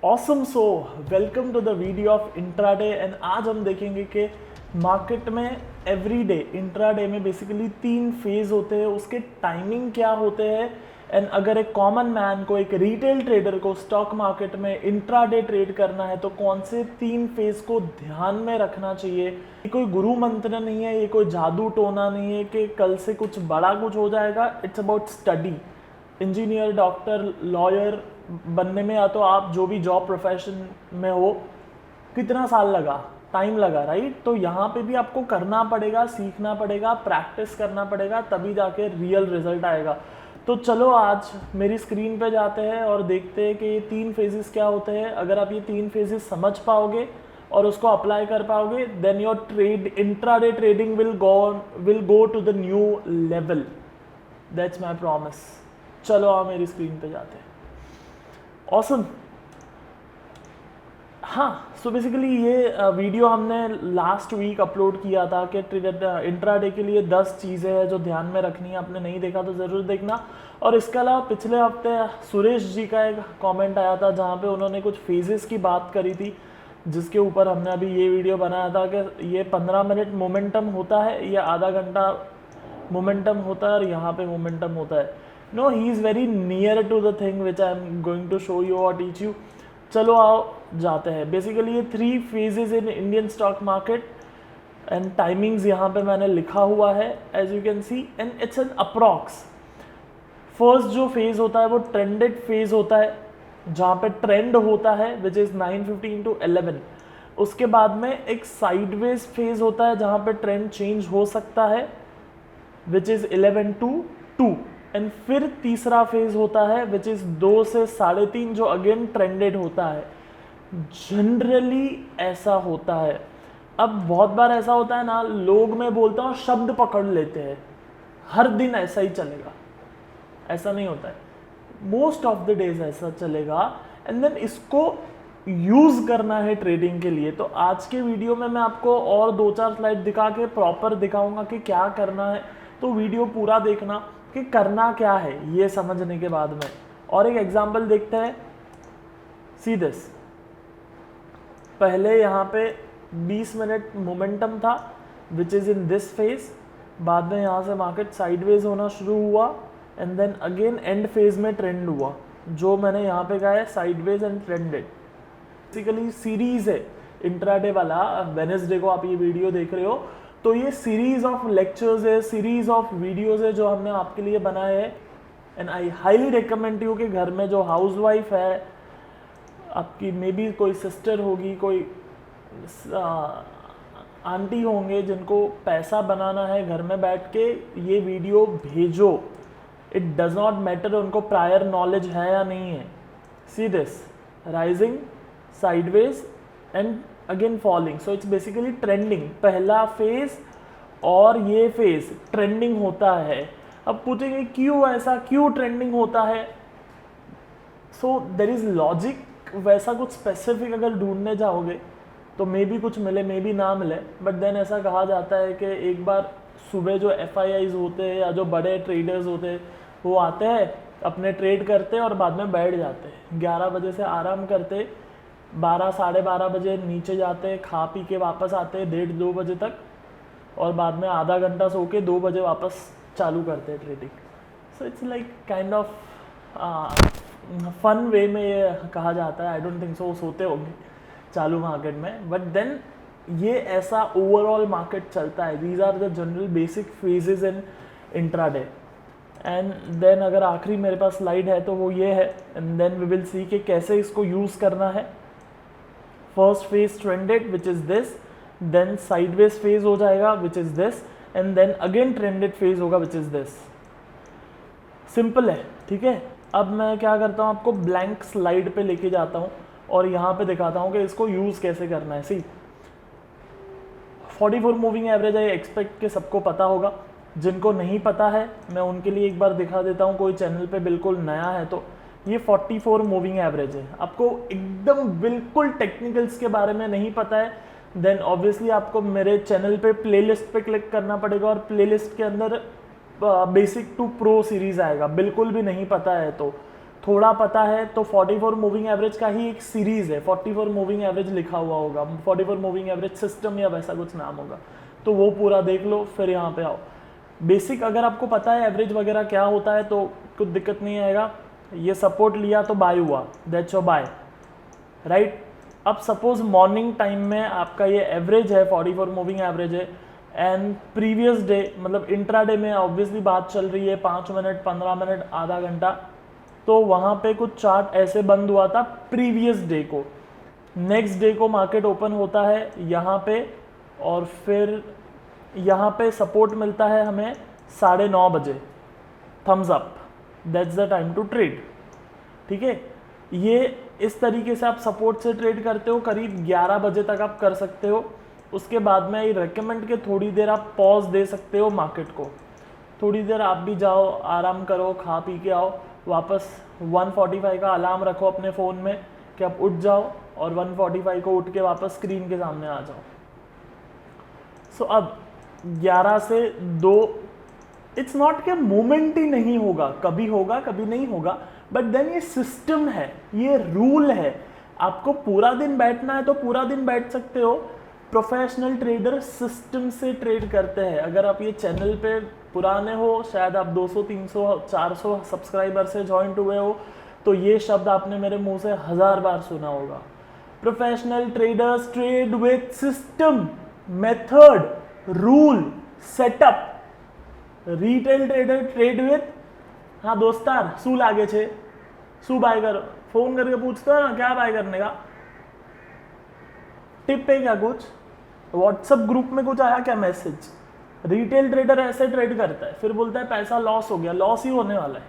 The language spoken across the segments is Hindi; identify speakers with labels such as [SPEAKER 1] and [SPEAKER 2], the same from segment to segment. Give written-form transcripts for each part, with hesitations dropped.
[SPEAKER 1] Awesome so welcome to the video of intraday and आज हम देखेंगे कि मार्केट में एवरी डे इंट्राडे में बेसिकली 3 फेज होते हैं, उसके टाइमिंग क्या होते हैं एंड अगर एक कॉमन मैन को, एक रिटेल ट्रेडर को स्टॉक मार्केट में इंट्राडे ट्रेड करना है तो कौन से 3 फेज को ध्यान में रखना चाहिए। ये कोई गुरु मंत्र नहीं है, ये कोई जादू टोना नहीं है कि कल से कुछ बड़ा कुछ हो जाएगा। It's about study. Engineer, doctor, lawyer बनने में या तो आप जो भी जॉब प्रोफेशन में हो, कितना साल लगा, टाइम लगा, राइट। तो यहाँ पे भी आपको करना पड़ेगा, सीखना पड़ेगा, प्रैक्टिस करना पड़ेगा, तभी जाके रियल रिजल्ट आएगा। तो चलो आज मेरी स्क्रीन पे जाते हैं और देखते हैं कि ये 3 फेजेस क्या होते हैं। अगर आप ये 3 फेजेस समझ पाओगे और उसको अप्लाई कर पाओगे, then your trade intraday trading will go to the new level. That's my promise. चलो आप मेरी स्क्रीन पे जाते हैं। ऑसम। हाँ, सो बेसिकली ये वीडियो हमने लास्ट वीक अपलोड किया था कि इंट्राडे के लिए 10 चीज़ें हैं जो ध्यान में रखनी है। आपने नहीं देखा तो ज़रूर देखना। और इसके अलावा पिछले हफ्ते सुरेश जी का एक कमेंट आया था जहाँ पे उन्होंने कुछ फेजेस की बात करी थी, जिसके ऊपर हमने अभी ये वीडियो बनाया था कि ये 15 मिनट मोमेंटम होता है, ये आधा घंटा मोमेंटम होता है और यहाँ पे मोमेंटम होता है। No, he is very near to the thing which I am going to show you और टीच यू। चलो आओ जाते हैं। बेसिकली ये 3 phases in Indian stock market and timings यहाँ पे मैंने लिखा हुआ है as you can see, and it's an approx. First जो फेज होता है वो ट्रेंडेड फेज होता है, जहाँ पे ट्रेंड होता है विच इज़ 9:15 to 11। उसके बाद में एक साइडवेज फेज होता है जहाँ पे ट्रेंड चेंज हो सकता है विच इज़ 11 to 2। एंड फिर तीसरा फेज होता है विच इज़ 2 से 3:30 जो अगेन ट्रेंडेड होता है। जनरली ऐसा होता है। अब बहुत बार ऐसा होता है ना, लोग, मैं बोलता हूँ, शब्द पकड़ लेते हैं, हर दिन ऐसा ही चलेगा। ऐसा नहीं होता है, मोस्ट ऑफ द डेज ऐसा चलेगा एंड देन इसको यूज़ करना है ट्रेडिंग के लिए। तो आज के वीडियो में मैं आपको और 2-4 स्लाइड दिखा के प्रॉपर दिखाऊंगा कि क्या करना है। तो वीडियो पूरा देखना कि करना क्या है ये समझने के बाद में। और एक एग्जांपल देखते हैं। सी दिस, पहले यहाँ पे 20 मिनट मोमेंटम था which is in this phase. बाद में यहाँ से मार्केट साइडवेज होना शुरू हुआ and then again and phase में ट्रेंड हुआ, जो मैंने यहाँ पे कहा है sideways and trended. Basically series है इंट्राडे वाला। वेडनेसडे को आप ये वीडियो देख रहे हो तो ये सीरीज ऑफ लेक्चर्स है, सीरीज ऑफ वीडियोस है जो हमने आपके लिए बनाए हैं। And I highly recommend you कि घर में जो हाउसवाइफ है आपकी, मे बी कोई सिस्टर होगी, कोई आंटी होंगे जिनको पैसा बनाना है घर में बैठ के, ये वीडियो भेजो। इट डज नॉट मैटर उनको प्रायर नॉलेज है या नहीं है। See this, rising, sideways and again falling. So it's basically trending. पहला फेज और ये फेज ट्रेंडिंग होता है। अब पूछेंगे क्यों ऐसा, क्यों ट्रेंडिंग होता है। So there is logic. वैसा कुछ स्पेसिफिक अगर ढूंढने जाओगे तो मे बी कुछ मिले, मे बी ना मिले, बट देन ऐसा कहा जाता है कि एक बार सुबह जो FIIs होते हैं या जो बड़े ट्रेडर्स होते हैं वो आते हैं, अपने ट्रेड करते हैं और बाद में बैठ जाते हैं। 11 बजे से आराम करते, 12 साढ़े 12 बजे नीचे जाते, खा पी के वापस आते 1:30-2 बजे तक, और बाद में आधा घंटा सो के 2 बजे वापस चालू करते हैं trading. So it's like kind of fun way में ये कहा जाता है। आई डोंट थिंक सो सोते होंगे चालू मार्केट में, बट देन ये ऐसा ओवरऑल मार्केट चलता है। These are the general basic phases in intraday. And then अगर आखिरी मेरे पास स्लाइड है तो वो ये है, and then we will see कि कैसे इसको यूज़ करना है। First phase trended which is this, then sideways phase हो जाएगा which is this, and then again trended phase होगा विच इज़ दिस। सिंपल है, ठीक है। अब मैं क्या करता हूँ, आपको ब्लैंक स्लाइड पे लेके जाता हूँ और यहाँ पे दिखाता हूँ कि इसको यूज़ कैसे करना है। सी 44 मूविंग एवरेज है, एक्सपेक्ट के सबको पता होगा। जिनको नहीं पता है मैं उनके लिए एक बार दिखा देता हूँ, कोई चैनल पे बिल्कुल नया है तो। ये 44 मूविंग एवरेज है। आपको एकदम बिल्कुल टेक्निकल्स के बारे में नहीं पता है, देन ऑब्वियसली आपको मेरे चैनल पे प्लेलिस्ट पे क्लिक करना पड़ेगा और प्लेलिस्ट के अंदर बेसिक टू प्रो सीरीज आएगा। बिल्कुल भी नहीं पता है तो थोड़ा पता है तो 44 मूविंग एवरेज का ही एक सीरीज है, 44 मूविंग एवरेज लिखा हुआ होगा, 44 मूविंग एवरेज सिस्टम या वैसा कुछ नाम होगा, तो वो पूरा देख लो फिर यहाँ पे आओ। बेसिक अगर आपको पता है एवरेज वगैरह क्या होता है तो कुछ दिक्कत नहीं आएगा। ये सपोर्ट लिया तो बाय हुआ, दैट्स योर बाय, राइट। अब सपोज मॉर्निंग टाइम में आपका ये एवरेज है 44 मूविंग एवरेज है, एंड प्रीवियस डे मतलब इंट्राडे में ऑब्वियसली बात चल रही है 5 मिनट 15 मिनट आधा घंटा, तो वहाँ पे कुछ चार्ट ऐसे बंद हुआ था प्रीवियस डे को। नेक्स्ट डे को मार्केट ओपन होता है यहाँ पे, और फिर यहाँ पे सपोर्ट मिलता है हमें 9:30 बजे, thumbs up, that's the time to trade, ठीक है। ये इस तरीके से आप सपोर्ट से ट्रेड करते हो, करीब 11 बजे तक आप कर सकते हो। उसके बाद में आई रिकमेंड के थोड़ी देर आप पॉज दे सकते हो मार्केट को, थोड़ी देर आप भी जाओ आराम करो, खा पी के आओ, वापस 145 का अलार्म रखो अपने फ़ोन में कि आप उठ जाओ, और 145 को उठ के वापस स्क्रीन के सामने आ जाओ। सो अब 11 से 2, इट्स नॉट कि मूवमेंट ही नहीं होगा, कभी होगा कभी नहीं होगा, बट देन ये सिस्टम है, ये रूल है। आपको पूरा दिन बैठना है तो पूरा दिन बैठ सकते हो। प्रोफेशनल ट्रेडर सिस्टम से ट्रेड करते हैं। अगर आप ये चैनल पे पुराने हो, शायद आप 200 300 400 सब्सक्राइबर से जॉइंट हुए हो, तो ये शब्द आपने मेरे मुंह से 1000 बार सुना होगा। Professional traders trade with system, method, rule, setup. Retail trader trade with, हाँ दोस्तार शू लागे छे, शू बाय करो, फोन करके पूछते हो ना क्या बाय करने का, टिप है क्या, कुछ व्हाट्सएप ग्रुप में कुछ आया क्या मैसेज। रिटेल ट्रेडर ऐसे ट्रेड करता है, फिर बोलता है पैसा लॉस हो गया, लॉस ही होने वाला है।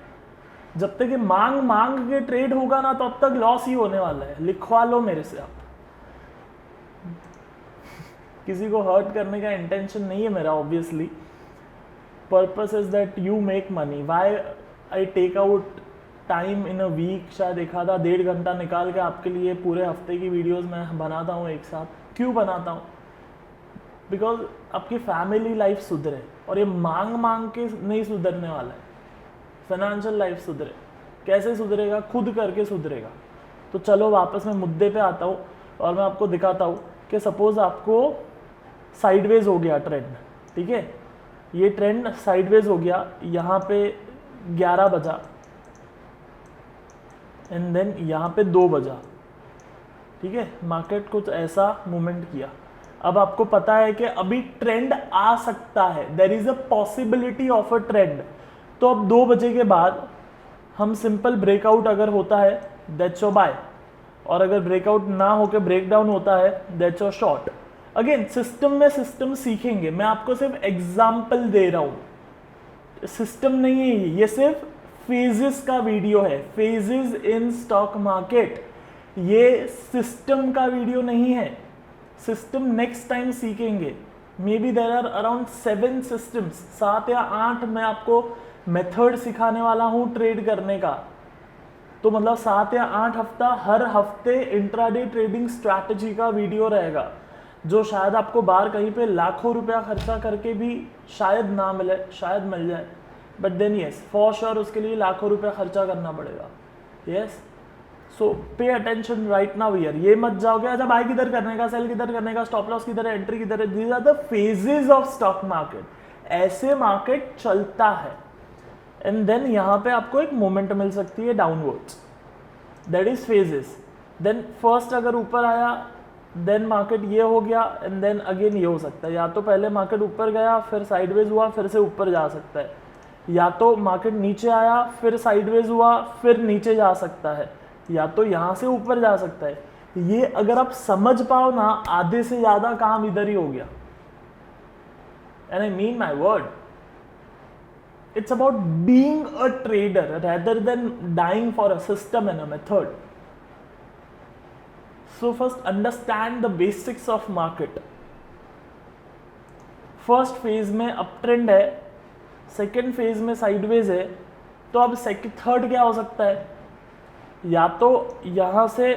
[SPEAKER 1] जब तक ये मांग मांग के ट्रेड होगा ना तब तक लॉस ही होने वाला है, लिखवा लो मेरे से आप। किसी को हर्ट करने का इंटेंशन नहीं है मेरा, obviously purpose is that you make money. Why I take out time in a week, शायद एक आधा 1.5 घंटा निकाल के आपके लिए पूरे हफ्ते की वीडियोस मैं बनाता हूँ एक साथ। क्यों बनाता हूँ? बिकॉज आपकी फैमिली लाइफ सुधरे, और ये मांग मांग के नहीं सुधरने वाला है। फाइनेंशियल लाइफ सुधरे, कैसे सुधरेगा? खुद करके सुधरेगा। तो चलो वापस मैं मुद्दे पे आता हूँ और मैं आपको दिखाता हूँ कि सपोज आपको साइडवेज हो गया ट्रेंड, ठीक है, ये ट्रेंड साइडवेज हो गया, यहाँ पे 11 बजा एंड देन यहाँ पे 2 बजा, ठीक है, मार्केट कुछ ऐसा मूवमेंट किया। अब आपको पता है कि अभी ट्रेंड आ सकता है, there is a possibility of a trend. तो अब 2 बजे के बाद हम सिंपल ब्रेकआउट अगर होता है दैट्स योर बाय, और अगर ब्रेकआउट ना होकर ब्रेकडाउन होता है that's your short. Again system में सिस्टम सीखेंगे, मैं आपको सिर्फ एग्जाम्पल दे रहा हूं, सिस्टम नहीं है ये सिर्फ फेजेस का वीडियो है, फेजेस इन स्टॉक मार्केट। ये सिस्टम का वीडियो नहीं है, सिस्टम नेक्स्ट टाइम सीखेंगे। Maybe there are around 7 systems, 7 या 8 मैं आपको मेथड सिखाने वाला हूं ट्रेड करने का। तो मतलब 7 या 8 हफ्ता, हर हफ्ते इंट्राडे ट्रेडिंग स्ट्रैटेजी का वीडियो रहेगा, जो शायद आपको बाहर कहीं पे लाखों रुपया खर्चा करके भी शायद ना मिले, शायद मिल जाए, but then yes for sure उसके लिए लाखों रुपया खर्चा करना पड़ेगा। Yes, so pay attention right now here. ये मत जाओगे अच्छा बाय किधर करने का, सेल किधर करने का, स्टॉप लॉस किधर है, एंट्री किधर है। These are the phases of stock market. ऐसे मार्केट चलता है एंड देन यहाँ पे आपको एक मोमेंट मिल सकती है downwards, that is phases. Then first अगर ऊपर आया देन मार्केट ये हो गया एंड देन अगेन ये हो सकता है, या तो पहले मार्केट ऊपर गया फिर साइडवेज हुआ फिर से ऊपर जा सकता है, या तो मार्केट नीचे आया फिर साइडवेज हुआ फिर नीचे जा सकता है, या तो यहाँ से ऊपर जा सकता है। ये अगर आप समझ पाओ ना, आधे से ज्यादा काम इधर ही हो गया। And I mean my word, it's about being a trader rather than dying for a system and a method. So first understand the basics of market. First phase में अप ट्रेंड है, सेकेंड फेज में साइडवेज है, तो अब थर्ड क्या हो सकता है? या तो यहाँ से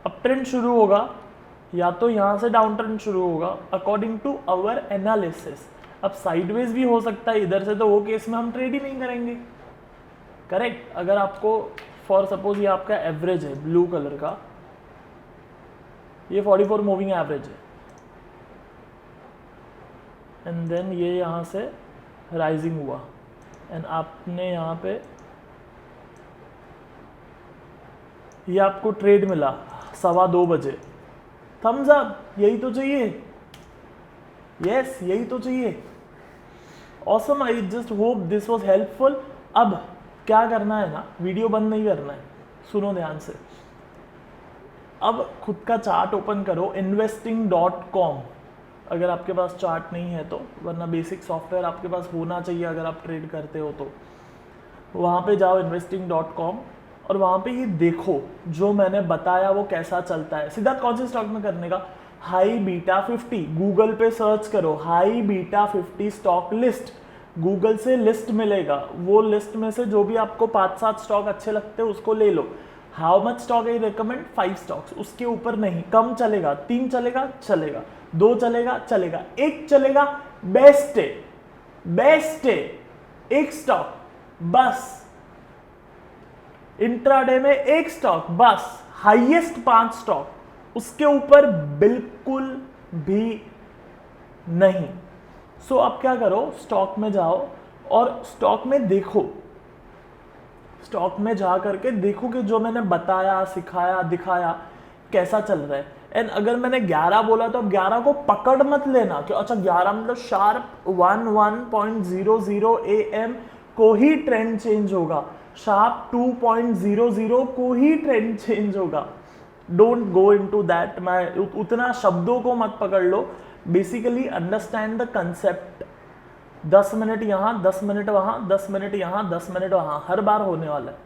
[SPEAKER 1] अप ट्रेंड शुरू होगा या तो यहाँ से डाउन ट्रेंड शुरू होगा अकॉर्डिंग टू आवर एनालिसिस। अब साइडवेज भी हो सकता है इधर से, तो वो केस में हम ट्रेड ही नहीं करेंगे। करेक्ट। अगर आपको फॉर सपोज ये आपका एवरेज है ब्लू कलर का, ये 44 मूविंग एवरेज है, एंड देन ये यहाँ से राइजिंग हुआ एंड आपने यहाँ पे ये आपको ट्रेड मिला 2:15 बजे, थम्स अप, यही तो चाहिए, यस यही तो चाहिए। Awesome, I just hope this was helpful. अब क्या करना है ना, वीडियो बंद नहीं करना है, सुनो ध्यान से। अब खुद का चार्ट ओपन करो investing.com, अगर आपके पास चार्ट नहीं है तो, वरना बेसिक सॉफ्टवेयर आपके पास होना चाहिए अगर आप ट्रेड करते हो तो। वहाँ पे जाओ investing.com और वहाँ पे ये देखो जो मैंने बताया वो कैसा चलता है। सिद्धार्थ कौन से स्टॉक में करने का, हाई बीटा 50, गूगल पे सर्च करो high beta 50 stock list, Google से लिस्ट मिलेगा, वो लिस्ट में से जो भी आपको 5-7 स्टॉक अच्छे लगते हैं उसको ले लो। How much stock I recommend, 5 stocks, उसके ऊपर नहीं, कम चलेगा, 3 चलेगा चलेगा, 2 चलेगा चलेगा, 1 चलेगा बेस्ट है, बेस्ट है, 1 स्टॉक बस, इंट्राडे में 1 स्टॉक बस, हाईएस्ट 5 स्टॉक, उसके ऊपर बिल्कुल भी नहीं। सो अब क्या करो, स्टॉक में जाओ और स्टॉक में देखो, स्टॉक में जा करके देखो कि जो मैंने बताया, सिखाया, दिखाया कैसा चल रहा है। एंड अगर मैंने 11 बोला तो अब 11 को पकड़ मत लेना कि अच्छा 11 मतलब शार्प 11.00 AM को ही ट्रेंड चेंज होगा, शार्प 2.00 को ही ट्रेंड चेंज होगा। डोंट गो इनटू दैट, मैं उतना शब्दों को मत पकड़ लो, basically understand the concept. 10 minute यहाँ, 10 मिनट वहाँ, 10 मिनट यहाँ, 10 मिनट वहाँ, हर बार होने वाला है।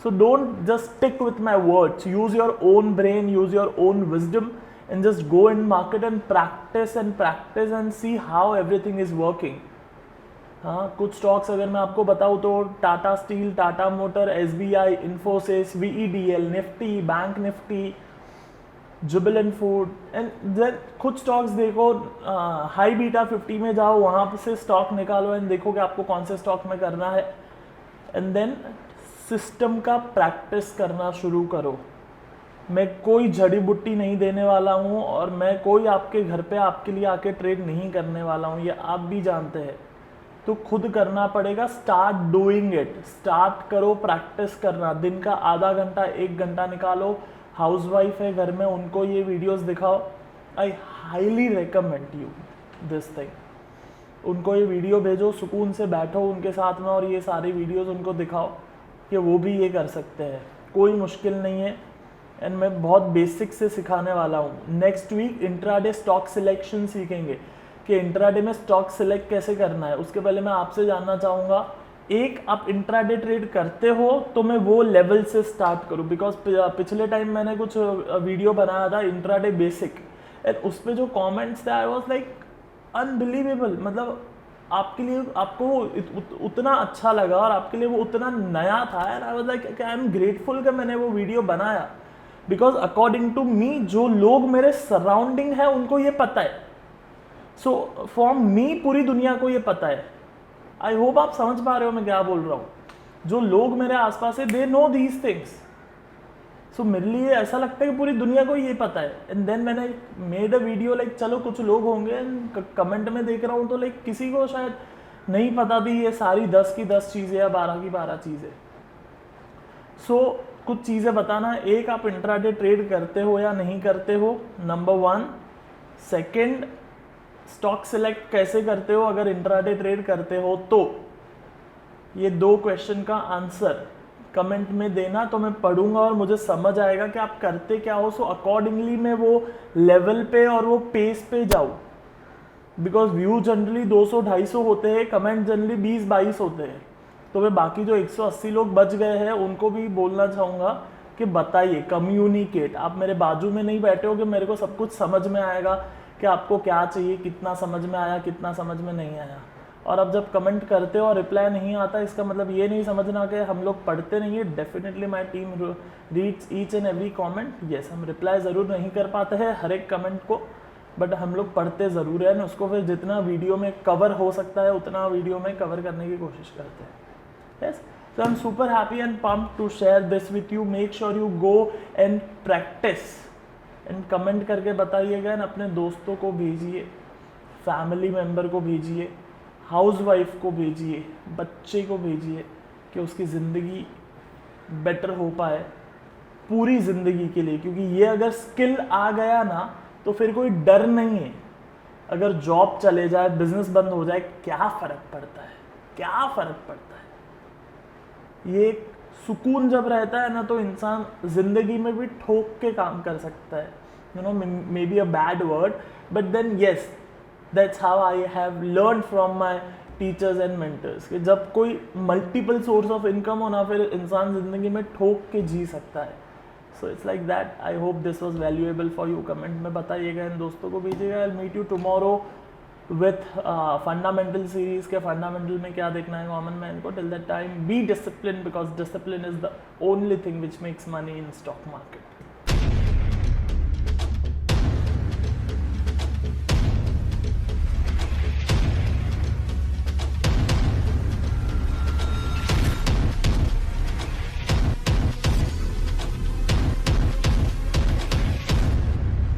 [SPEAKER 1] So don't just stick with my words, use your own brain, use your own wisdom and just go in market and practice and see how everything is working. हाँ, कुछ स्टॉक्स अगर मैं आपको बताऊँ तो Tata steel, Tata motor, SBI, Infosys, VEDL, Nifty, bank Nifty, Jubilant food, and then कुछ स्टॉक्स देखो, हाई बीटा 50 में जाओ, वहाँ से स्टॉक निकालो एंड देखो कि आपको कौन से स्टॉक में करना है, एंड देन सिस्टम का प्रैक्टिस करना शुरू करो। मैं कोई जड़ी बूटी नहीं देने वाला हूँ और मैं कोई आपके घर पे आपके लिए आके ट्रेड नहीं करने वाला हूँ, ये आप भी जानते हैं। तो खुद करना पड़ेगा, स्टार्ट डूइंग इट, स्टार्ट करो प्रैक्टिस करना, दिन का आधा घंटा 1 घंटा निकालो। हाउसवाइफ है घर में, उनको ये वीडियोस दिखाओ, आई highly recommend you this thing. उनको ये वीडियो भेजो, सुकून से बैठो उनके साथ में और ये सारी वीडियोस उनको दिखाओ कि वो भी ये कर सकते हैं, कोई मुश्किल नहीं है। एंड मैं बहुत बेसिक से सिखाने वाला हूँ। Next week intraday stock selection सीखेंगे कि इंट्राडे में स्टॉक सिलेक्ट कैसे करना है। उसके पहले मैं आपसे जानना चाहूँगा, एक आप इंट्राडे ट्रेड करते हो तो मैं वो लेवल से स्टार्ट करूँ, बिकॉज पिछले टाइम मैंने कुछ वीडियो बनाया था इंट्राडे बेसिक, एंड उस पर जो कमेंट्स थे आई वाज लाइक अनबिलीवेबल, मतलब आपके लिए आपको उतना अच्छा लगा और आपके लिए वो उतना नया था, and I was like I am grateful कि मैंने वो वीडियो बनाया, बिकॉज अकॉर्डिंग टू मी जो लोग मेरे सराउंडिंग है उनको ये पता है। सो फॉर मी पूरी दुनिया को ये पता है। आई होप आप समझ पा रहे हो मैं क्या बोल रहा हूँ। जो लोग मेरे आसपास है दे नो दीज थिंग्स। सो मेरे लिए ऐसा लगता है कि पूरी दुनिया को ये पता है। एंड देन मैंने मेड अ वीडियो लाइक चलो कुछ लोग होंगे, कमेंट में देख रहा हूँ तो लाइक किसी को शायद नहीं पता भी ये सारी 10 की 10 चीज़ें या 12 की 12 चीज़ें। सो कुछ चीज़ें बताना, एक आप इंट्राडे ट्रेड करते हो या नहीं करते हो, नंबर 1। सेकेंड, स्टॉक सिलेक्ट कैसे करते हो अगर इंट्राडे ट्रेड करते हो तो। ये 2 क्वेश्चन का आंसर कमेंट में देना तो मैं पढ़ूंगा और मुझे समझ आएगा कि आप करते क्या हो। सो अकॉर्डिंगली मैं वो लेवल पे और वो पेस पे जाऊँ, बिकॉज व्यू जनरली 200-250 होते हैं, कमेंट जनरली 20-22 होते हैं। तो मैं बाकी जो 180 लोग बच गए हैं उनको भी बोलना चाहूँगा कि बताइए, कम्युनिकेट। आप मेरे बाजू में नहीं बैठे हो कि मेरे को सब कुछ समझ में आएगा कि आपको क्या चाहिए, कितना समझ में आया, कितना समझ में नहीं आया। और अब जब कमेंट करते हो और रिप्लाई नहीं आता, इसका मतलब ये नहीं समझना कि हम लोग पढ़ते नहीं है। Definitely my team reads each and every comment. Yes, हम रिप्लाई ज़रूर नहीं कर पाते हैं हर एक कमेंट को, बट हम लोग पढ़ते ज़रूर है ना। उसको फिर जितना वीडियो में कवर हो सकता है उतना वीडियो में कवर करने की कोशिश करते हैं। Yes, So I'm super happy and pumped to share this with you. Make sure you go and practice and comment करके बताइएगा and अपने दोस्तों को भेजिए, फैमिली मेम्बर को भेजिए, हाउसवाइफ को भेजिए, बच्चे को भेजिए कि उसकी ज़िंदगी बेटर हो पाए पूरी ज़िंदगी के लिए, क्योंकि ये अगर स्किल आ गया ना तो फिर कोई डर नहीं है। अगर जॉब चले जाए, बिजनेस बंद हो जाए, क्या फ़र्क पड़ता है, क्या फ़र्क पड़ता है। ये सुकून जब रहता है ना तो इंसान ज़िंदगी में भी ठोक के काम कर सकता है। You know, maybe a bad word, but then yes, that's how I have learn from my teachers and mentors कि जब कोई मल्टीपल सोर्स ऑफ इनकम हो ना, फिर इंसान ज़िंदगी में ठोक के जी सकता है। So it's like that. I hope this was valuable for you. Comment में बताइएगा, इन दोस्तों को भेजिएगा। I will meet you tomorrow with fundamental series के फंडामेंटल में क्या देखना है कॉमन मैन को। Till that time be discipline, because discipline is the only thing which makes money in stock market.